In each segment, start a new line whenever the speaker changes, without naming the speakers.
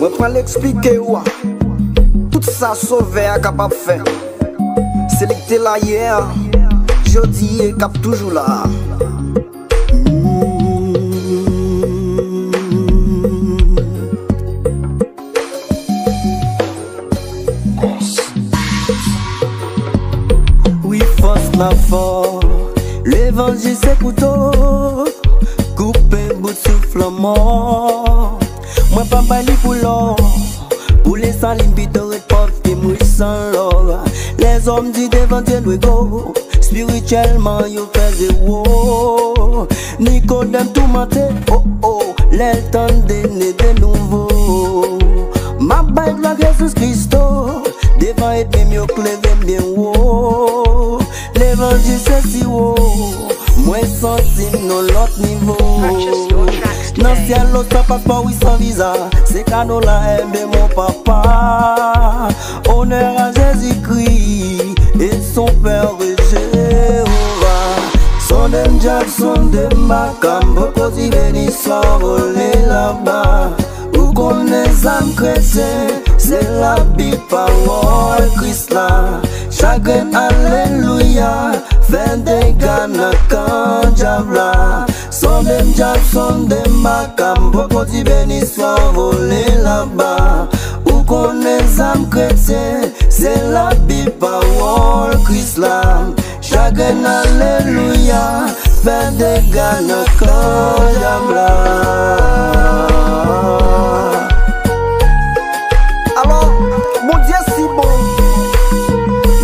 Moi prends l'expliquer ou tout ça sauvé à capable faire. C'est que t'es là hier, jeudi et cap toujours là.
Oui, force la force, l'évangile c'est couteau, coupé bout de souffle mort. Moi pas bali pour l'or, pour les salim bidore pauvres et mourir sans l'or. Les hommes disent devant Dieu nous go, spirituellement yo fait zéro. Nicodème tout menté, oh oh, les temps de nouveau. Ma bague la Jésus Christ, devant et bien mieux clever bien haut. L'évangile c'est si haut, moi senti non l'autre niveau. Dans ciel l'autre passe pas oui sans visa. C'est cadeau là aime mon papa. Honneur à Jésus-Christ et son père Jéhovah. Son dem Jack, son dem Macam, beaucoup d'y bénis s'envoler là-bas. Où qu'on les âmes chrétiens, c'est la Bible parole Christ là. Chagrin alléluia, fait des gana quand diable. Son dem Jack, son dem Macam, beaucoup d'y bénis s'envoler là-bas. Où qu'on les âmes chrétiens, c'est la Bible parole Christ là. Chagrin alléluia, fait des gana quand diable.
Alors, mon Dieu si bon,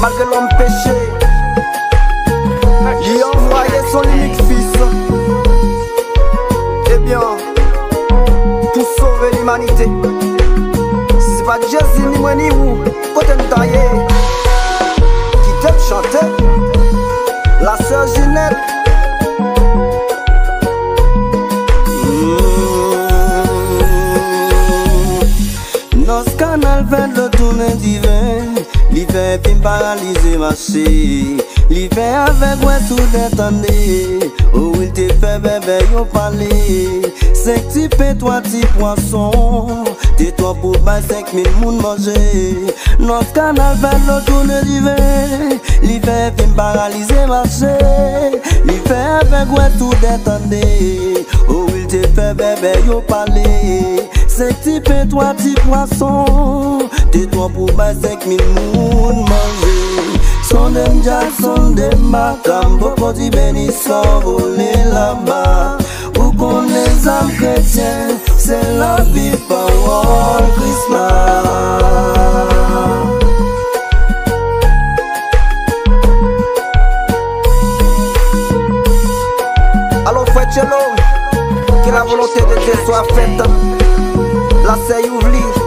malgré l'homme péché, il a envoyé son unique fils. Eh bien, pour sauver l'humanité. Si c'est pas Jésus ni moi ni vous, côté nous tailler, qui t'aime chanter, la sœur Ginette.
Nos canal fait le tourner divin. L'hiver film paralysé marché. L'hiver avec ouais tout détendé. Oh il te fait bébé yo parler. 5 petits pains, 3 petits poissons. T'es toi pour bailler 5000 moun manger. Nos canal fait le tourner divin. L'hiver film paralysé marché. L'hiver avec ouais tout détendé. Oh il te fait bébé yo parler. 5 petits pains, 3 petits poissons. T'es toi pour bailler 5000 moun manger. Son dem Jack, son dem Macam, beaucoup d'y bénis s'envoler là-bas. Où qu'on les âmes chrétiens, c'est la vie parole Christ là.
Alors frère Tchello, que la volonté de Dieu soit faite. La sœur ouvlie.